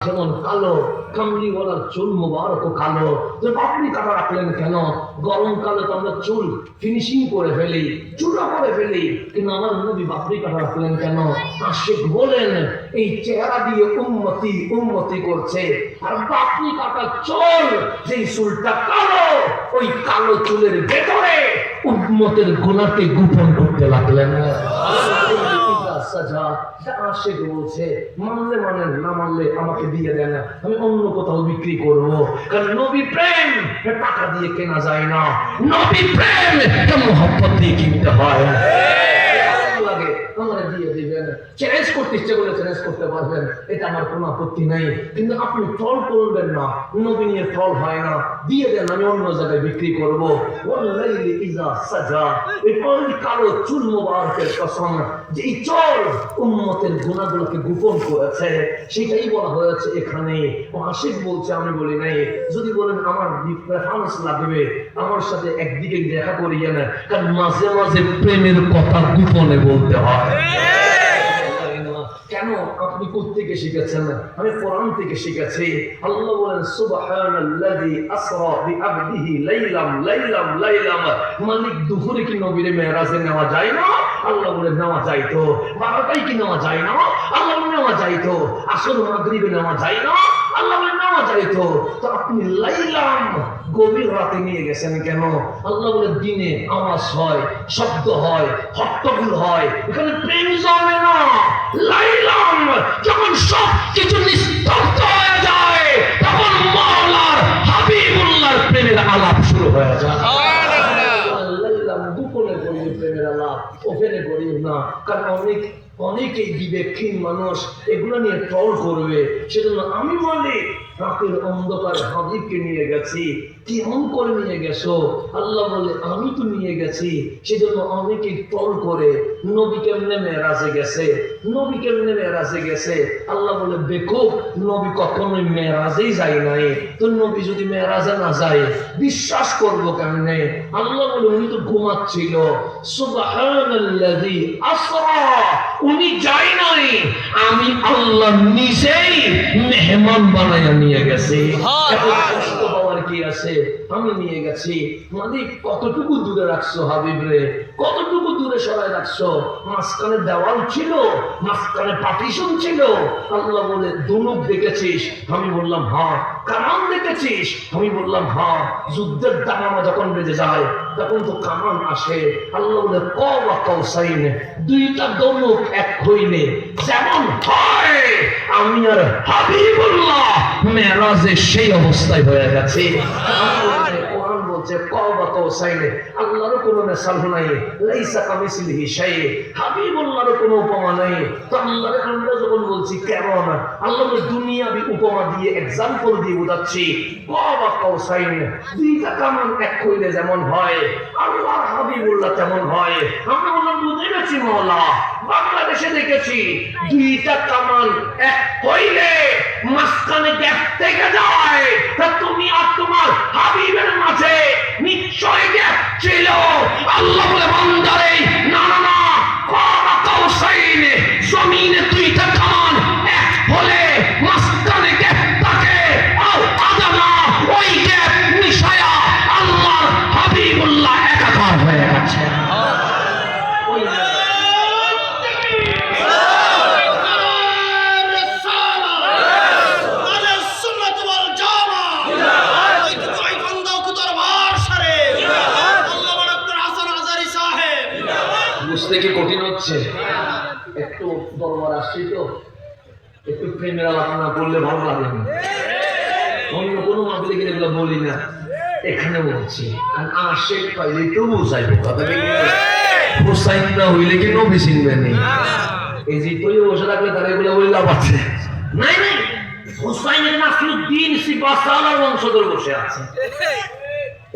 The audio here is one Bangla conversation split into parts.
যেমন কালো, কামলিওয়ালার চুল মোবারক কালো, তো পাপড়ি কাটা রাখলেন কেন? গরমকালে তো আমরা চুল ফিনিশিং করে ফেলি, চূড়া করে ফেলি, কিন্তু আমার নবী পাপড়ি কাটা রাখলেন কেন? আশিক বলেন এই চেহারা দিয়ে উম্মতি উম্মতি করছে, আর পাপড়ি কাটা চুল, যেই চুলটা কালো, ওই কালো চুলের ভেতরে উম্মতের গুনাহকে গোপন করতে লাগলেন। আশিক বলছে মানলে মানেন, না মানলে আমাকে দিয়ে দেন, আমি অন্য কোথাও বিক্রি করব। কারণ নবী প্রেম টাকা দিয়ে কেনা যায় না, নবী প্রেম মোহাম্মত দিয়ে কিনতে হয়। লাগে আমার দিয়ে দিবেন, চ্যালেঞ্জ করতে ইচ্ছে করলে চ্যালেঞ্জ করতে পারবেন, এটা আমার কোনো আপত্তি নাই, কিন্তু আপনি ট্রল করবেন না, নবী নিয়ে ট্রল হয় না, দিয়ে দেন, আমি অন্য জায়গায় বিক্রি করব। ওয়াল্লাইলি ইযা সাজা, এই কালো চুল মোবারকের কসম, যে এই চোর উম্মতের গুনাহগুলোকে গোপন করেছে, সেটাই বলা হয়েছে এখানে। আশিক বলছে, আমি বলি নাই। যদি বলেন আমার রেফারেন্স লাগবে, আমার সাথে একদিকে দেখা করিয়ে না, কারণ মাঝে মাঝে প্রেমের কথা গোপনে বলতে হয়। কেন? আপনি কোত্থেকে শিখেছেন? আমি কোরআন থেকে শিখেছি। আল্লাহ বলেন সুবহানাল্লাযী আসরা বিআবদিহি লাইলাম লাইলাম লাইলাম। মালিক দুপুরে কি নবীরে মেরাজে নেওয়া যায় না? আল্লাহ বলে নেওয়া যাইতো। 12টায় কি নেওয়া যায় না? আল্লাহ বলে নেওয়া যাইতো। আসর মাগরিবে নেওয়া যায় না? আল্লাহ বলে নেওয়া যাইতো। তো আপনি লাইলাম গভীর রাতে নিয়ে গেছেন কেন? আল্লাহ বলে দিনে আওয়াজ হয়, শব্দ হয়, হট্টগোল হয়, এখানে প্রেম জমে না। লাইলাম যখন সব কিছু নিস্তব্ধ হয়ে যায়, তখন মাওলার হাবিবুল্লাহর প্রেমের আলাপ শুরু হয়ে যায়। লাইলাম গোপনে করি প্রেমের আলাপ, ওপেনে করি না, কারণ অনেকেই বিবেকহীন মানুষ এগুলো নিয়ে ট্রল করবে। সেজন্য আমি বলি রাতের অন্ধকার হাবিবকে নিয়ে গেছি। কেমন করে নিয়ে গেছো? আল্লাহ বলে আমি তো নিয়ে গেছি। সেজন্য অনেকে ট্রল করে নবী কেমনে মেরাজে গেছে, নবী কেমনে মেরাজে গেছে। আল্লাহ বলে বেকুব, নবী কখনোই মেরাজেই যায় নাই। তো নবী যদি মেরাজে না যায় বিশ্বাস করবো কেমনে? আল্লাহ বলে উনি তো ঘুমাচ্ছিল। সুবহানাল্লাযী আসরা, উনি যায় নাই, আমি আল্লাহ নিজেই মেহমান বানায়া নিয়ে গেছি। কষ্ট পাওয়ার কি আছে? আমি নিয়ে গেছি। মালিক কতটুকু দূরে রাখছো হাবিব রে, কতটুকু দূরে সরাই রাখছো? মাঝখানে দেওয়াল ছিল, মাঝখানে পার্টিশন ছিল। আল্লাহ বলে ধনুক দেখেছিস? আমি বললাম হ্যাঁ। কামান দেখেছিস? আমি বললাম হ্যাঁ। যুদ্ধের দামামা যখন বেজে যায় তখন তো কামান আসে। আল্লাহ বলে কওয়া কওসাইন, দুইটা ধনুক এক হইলে যেমন হয়, আমি আর হাবিবুল্লাহ মেরাজে সেই অবস্থায় হয়ে গেছে। কোরআন বলছে কওয়া কওসাইন, আল্লাহর কোনো মিসাল নাই, লাইসা কামিসলিহি শাই, হাবিবুল্লাহর কোনো উপমা নাই। তো আল্লাহর আমরা যখন বলছি কেমন, আল্লাহ দুনিয়াবি উপমা দিয়ে এক্সাম্পল দিয়ে বোঝাচ্ছি। কওয়া কওসাইন, দুইটা কামান এক হইলে যেমন হয়, আল্লাহর হাবিবুল্লাহ তেমন হয়। আমরা বললাম বুঝে গেছি মাওলা, বাংলাদেশে দেখেছি দুইটা কামান এক হইলে মাঝখানে গ্যাপ থেকে যায়। তা তুমি আর তোমার হাবিবের মাঝে নিশ্চয় গ্যাপ ছিল। আল্লাহ বলে বান্দারে না না না, কওয়া কওসাইন, জমিনে দুইটা কামান এক হলে মাঝখানে গ্যাপ থাকে, আর আদানা ওই গ্যাপ মিশায়া আল্লাহর হাবিবুল্লাহ একাকার হয়ে গেছে। বুঝতে কি কঠিন হচ্ছে? একটু দরবার আসছি তো, একটু প্রেমের আলোচনা করলে ভালো লাগে না। অন্য কোনো মাহফিলে গেলে এগুলো বলি না, এখানে বলছি। কারণ আশেক পাইলে তো বুঝাইব কথা, হুসাইন না হইলে কি নবী চিনবেন না। এই যে তুই বসে থাকলে তারা এগুলো বলে লাভ আছে? নাই নাই, হুসাইনের নাসরুদ্দিন সিপাহসালার বংশধর বসে আছে,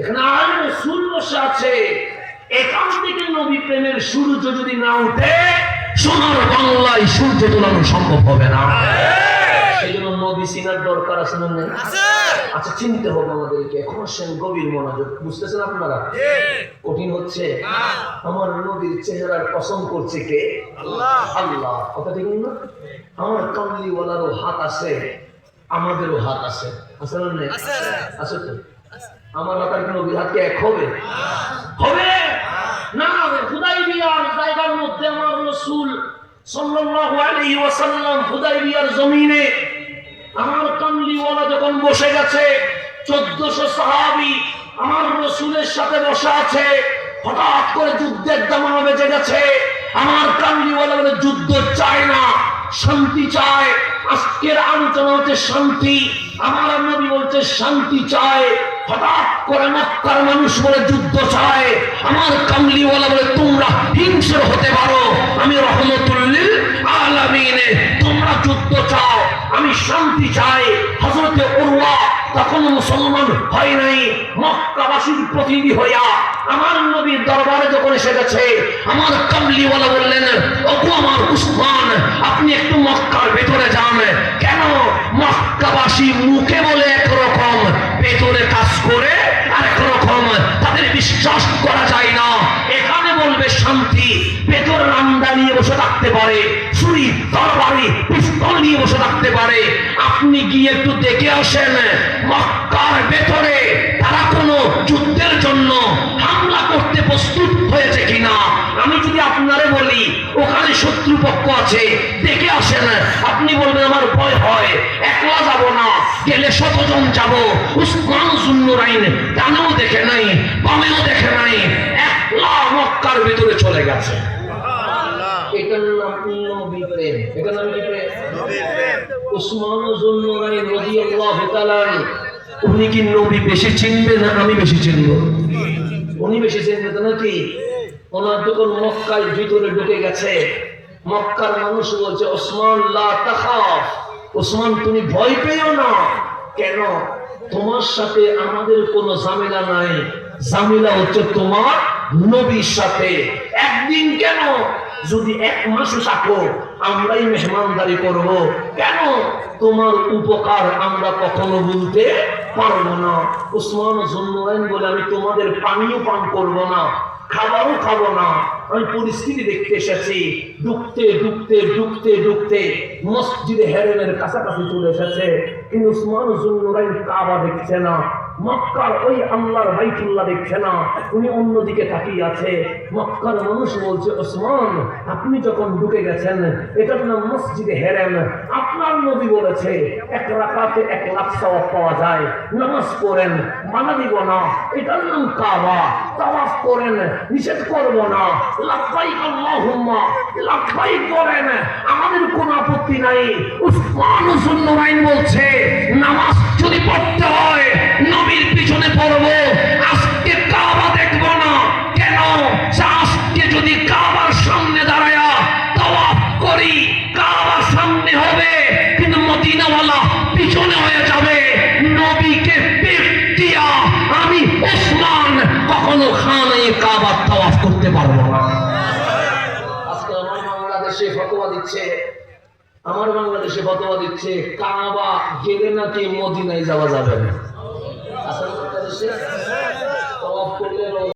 এখানে আলেম রাসূল বসে আছে। এখান থেকে নবী প্রেমের সূর্য যদি না উঠে, সোনার বাংলায় সূর্য তোলানো সম্ভব হবে না। সেই জন্য নবী চিনার দরকার আছে না? আচ্ছা, চিনতে হবে আমাদেরকে। এখন সেন গভীর মনোযোগ, বুঝতেছেন আপনারা? কঠিন হচ্ছে? আমার নবীর চেহারার কসম করছে কে? আল্লাহ। কথা ঠিক না? আমার কামলিওয়ালারও হাত আছে, আমাদেরও হাত আছে, আছে না নেই? আছে তো। আমার হাত আর নবীর হাত কি এক হবে? হবে না। হুদাইবিয়ার জায়গার মধ্যে আমার রাসূল সাল্লাল্লাহু আলাইহি ওয়াসাল্লাম হুদাইবিয়ার জমিনে আমার কামলিওয়ালা যখন বসে গেছে, 1400 সাহাবী আমার রাসূলের সাথে বসে আছে। হঠাৎ করে যুদ্ধের দামামা বেজে গেছে। আমার কামলিওয়ালা বলে যুদ্ধ চায় না, শান্তি চায়। আজকের আলোচনা হচ্ছে শান্তি। আমার নবী বলছে শান্তি চায়। হঠাৎ করে মক্কার মানুষ বলে যুদ্ধ চায়। আমার কামলিওয়ালা বলে তোমরা হিংস্র হতে পারো, আমি রহমতুল লিল আলামিন, তোমরা যুদ্ধ চাও, আমি শান্তি চাই। হযরতে উরওয়া তখন মুসলমান হয় নাই, মক্কাবাসীর প্রতিনিধি হইয়া আমার নবীর দরবারে যখন এসে গেছে, আমার কামলিওয়ালা বললেন, ওগো আমার উসমান, আপনি একটু মক্কার ভেতরে যান। কেন? মক্কাবাসী মুখে বলে একরকম, ভেতরে কাজ করে আরেক রকম, তাদের বিশ্বাস করা যায় না। এখানে বলবে শান্তি, ভেতরে রান্দা নিয়ে বসে থাকতে পারে, ছুরি তরবারি পিস্তল নিয়ে বসে থাকতে পারে। আপনি গিয়ে একটু দেখে আসেন মক্কার ভেতরে তারা কোনো যুদ্ধের জন্য হামলা করতে প্রস্তুত হয়েছে কিনা। আমি যদি আপনারে বলি ওখানে শত্রুপক্ষ আছে, দেখে আসেন, আপনি বলবেন আমার ভয় হয়, একলা যাব না, গেলে 100 জন যাব। উসমান যুন্নুরাইন ডানেও দেখে নাই, বামেও দেখে নাই, একলা মক্কার ভিতরে চলে গেছে। এটার নাম নবী প্রেম। এটার নাম কি প্রেম? নবী প্রেম। উসমান যুন্নুরাইন রাদিয়াল্লাহু তাআলা, উনি কি নবী বেশি চিনবে না আমি বেশি চিনব? উনি বেশি চিনবে তো নাকি? ওনার যখন মক্কার ভিতরে ঢুকে গেছে, মক্কার মানুষ বলছে, ওসমান লা তাখাফ, ওসমান তুমি ভয় পেও না। কেন? তোমার সাথে আমাদের কোনো ঝামেলা নাই, ঝামেলা হচ্ছে তোমার নবীর সাথে। একদিন কেন, যদি 1 মাসও থাকো আমরাই মেহমানদারি করব। কেন? তোমার উপকার আমরা কখনো ভুলতে পারবো না। উসমান যুন্নুরাইন বলে, আমি তোমাদের পানিও পান করব না, খাবারও খাবো না, আমি পরিস্থিতি দেখতে এসেছি। ঢুকতে ঢুকতে ঢুকতে ঢুকতে মসজিদে হেরেমের কাছাকাছি চলে এসেছে, কিন্তু উসমান যুন্নুরাইন কাবা দেখছে না, মক্কার ওই আল্লাহর বাইতুল্লাহ দেখছে না, উনি অন্যদিকে তাকিয়ে আছে। মক্কার মানুষ বলছে, ওসমান আপনি যখন ঢুকে গেছেন, এটার নাম মসজিদে হেরেম। আপনার নবী বলেছে 1 রাকাতে 1 লাখ সওয়াব পাওয়া যায়, নামাজ পড়েন, মানা দিব না, এটার নাম কাবা, তাওয়াফ করেন, নিষেধ করব না, লাব্বাইক আল্লাহুম্মা লাব্বাইক করেন, আমাদের কোনো আপত্তি নাই। উসমান যুন্নুরাইন বলছে, নামাজ যদি পড়তে হয় নবীর পিছনে পড়ব, আজকে কাবা দেখব না। কেন? আজকে যদি কাবার সামনে দাঁড়ায়া তাওয়াফ করি, কাবার সামনে হবে কিন্তু মদিনাওয়ালা পিছনে হয়ে যাবে। নবীকে পেট দিয়া আমি ওসমান কখনো খানায়ে কাবার তাওয়াফ করতে পারবো না। আজকে আমার বাংলাদেশে ফতোয়া দিচ্ছে, কাবা গেলে নাকি মদিনায় যাওয়া যাবে না।